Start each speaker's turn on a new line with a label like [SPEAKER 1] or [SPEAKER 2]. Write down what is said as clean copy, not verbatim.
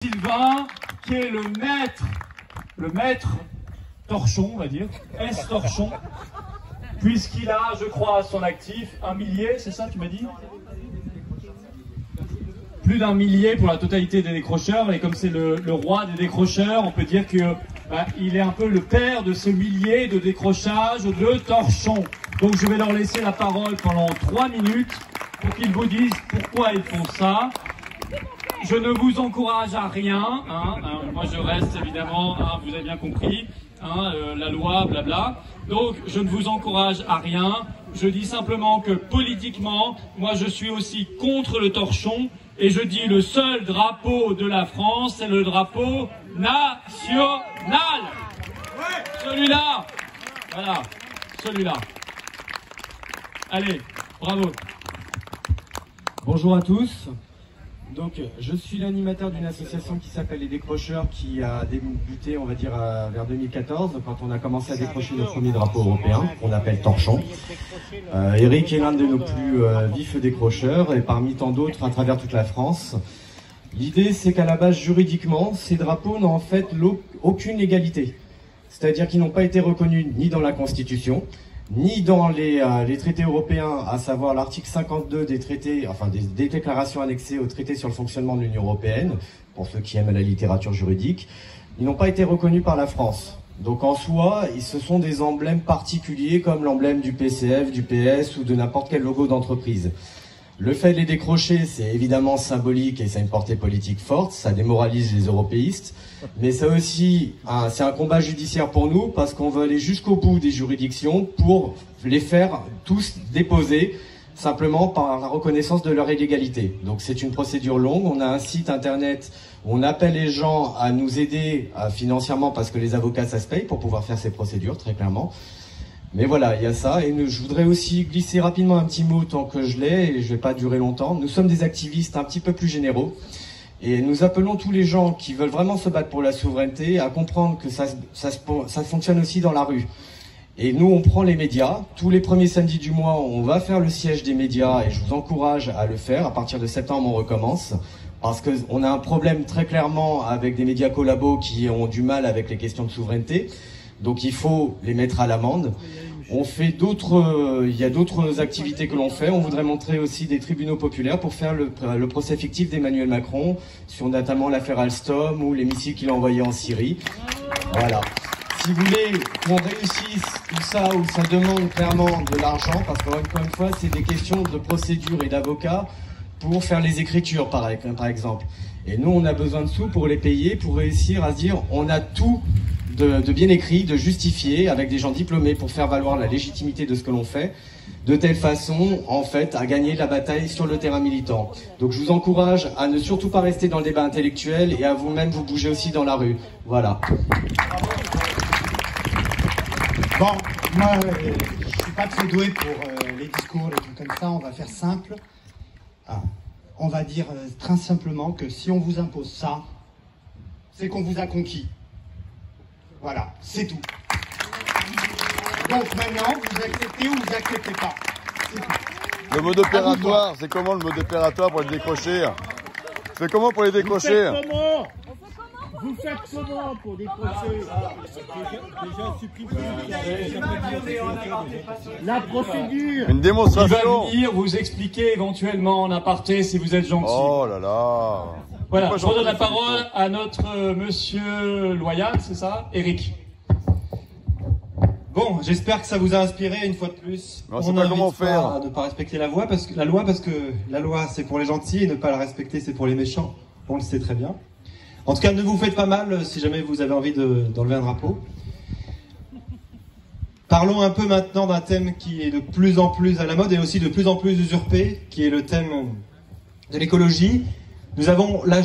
[SPEAKER 1] Sylvain, qui est le maître torchon, on va dire, S-torchon, puisqu'il a, je crois, à son actif un millier, c'est ça, tu m'as dit? Plus d'un millier pour la totalité des décrocheurs, et comme c'est le roi des décrocheurs, on peut dire que il est un peu le père de ce millier de décrochage de torchons. Donc je vais leur laisser la parole pendant 3 minutes pour qu'ils vous disent pourquoi ils font ça. Je ne vous encourage à rien, moi je reste évidemment, vous avez bien compris, la loi, blabla. Donc je ne vous encourage à rien, je dis simplement que politiquement, moi je suis aussi contre le torchon, et je dis le seul drapeau de la France, c'est le drapeau national. Celui-là, voilà, celui-là. Allez, bravo.
[SPEAKER 2] Bonjour à tous. Donc, je suis l'animateur d'une association qui s'appelle Les Décrocheurs, qui a débuté, on va dire, vers 2014, quand on a commencé à décrocher nos premiers drapeaux européens, qu'on appelle torchons. Eric est l'un de nos plus vifs décrocheurs, et parmi tant d'autres à travers toute la France. L'idée, c'est qu'à la base, juridiquement, ces drapeaux n'ont en fait aucune légalité. C'est-à-dire qu'ils n'ont pas été reconnus ni dans la Constitution, ni dans les traités européens, à savoir l'article 52 des traités, enfin des déclarations annexées au traité sur le fonctionnement de l'Union européenne, pour ceux qui aiment la littérature juridique. Ils n'ont pas été reconnus par la France. Donc en soi, ce sont des emblèmes particuliers comme l'emblème du PCF, du PS ou de n'importe quel logo d'entreprise. Le fait de les décrocher, c'est évidemment symbolique et ça a une portée politique forte, ça démoralise les européistes, mais ça aussi, c'est un combat judiciaire pour nous parce qu'on veut aller jusqu'au bout des juridictions pour les faire tous déposer simplement par la reconnaissance de leur illégalité. Donc c'est une procédure longue, on a un site internet où on appelle les gens à nous aider financièrement parce que les avocats ça se paye pour pouvoir faire ces procédures, très clairement. Mais voilà, il y a ça, et je voudrais aussi glisser rapidement un petit mot tant que je l'ai, et je vais pas durer longtemps. Nous sommes des activistes un petit peu plus généraux, et nous appelons tous les gens qui veulent vraiment se battre pour la souveraineté à comprendre que ça fonctionne aussi dans la rue. Et nous, on prend les médias. Tous les premiers samedis du mois, on va faire le siège des médias, et je vous encourage à le faire. À partir de septembre, on recommence. Parce qu'on a un problème très clairement avec des médias collabos qui ont du mal avec les questions de souveraineté. Donc il faut les mettre à l'amende. On fait il y a d'autres activités que l'on fait. On voudrait montrer aussi des tribunaux populaires pour faire le procès fictif d'Emmanuel Macron sur notamment l'affaire Alstom ou les missiles qu'il a envoyés en Syrie. Voilà. Si vous voulez qu'on réussisse tout ça, où ça demande clairement de l'argent, parce qu'encore une fois, c'est des questions de procédure et d'avocats pour faire les écritures, par exemple. Et nous, on a besoin de sous pour les payer, pour réussir à se dire, on a tout de bien écrit, de justifié, avec des gens diplômés pour faire valoir la légitimité de ce que l'on fait, de telle façon, en fait, à gagner la bataille sur le terrain militant. Donc je vous encourage à ne surtout pas rester dans le débat intellectuel et à vous-même vous bouger aussi dans la rue. Voilà.
[SPEAKER 3] Bon, moi, je suis pas très doué pour les discours, les trucs comme ça, on va faire simple. On va dire très simplement que si on vous impose ça, c'est qu'on vous a conquis. Voilà, c'est tout. Donc maintenant, vous acceptez ou vous acceptez pas. C'est tout.
[SPEAKER 4] Le mode opératoire, c'est comment le mode opératoire pour les décrocher? C'est comment pour les décrocher?
[SPEAKER 5] Vous faites comment pour décrocher? Déjà supprimez la procédure.
[SPEAKER 4] Une démonstration.
[SPEAKER 1] Il va venir vous expliquer éventuellement en aparté si vous êtes gentil.
[SPEAKER 4] Oh là là.
[SPEAKER 1] Voilà, je redonne la parole à notre monsieur loyal, c'est ça, Eric.
[SPEAKER 6] Bon, j'espère que ça vous a inspiré une fois de plus.
[SPEAKER 4] On sait pas comment faire.
[SPEAKER 6] À ne pas respecter la loi parce que la loi c'est pour les gentils et ne pas la respecter c'est pour les méchants. On le sait très bien. En tout cas, ne vous faites pas mal si jamais vous avez envie d'enlever un drapeau. Parlons un peu maintenant d'un thème qui est de plus en plus à la mode et aussi de plus en plus usurpé, qui est le thème de l'écologie. Nous avons la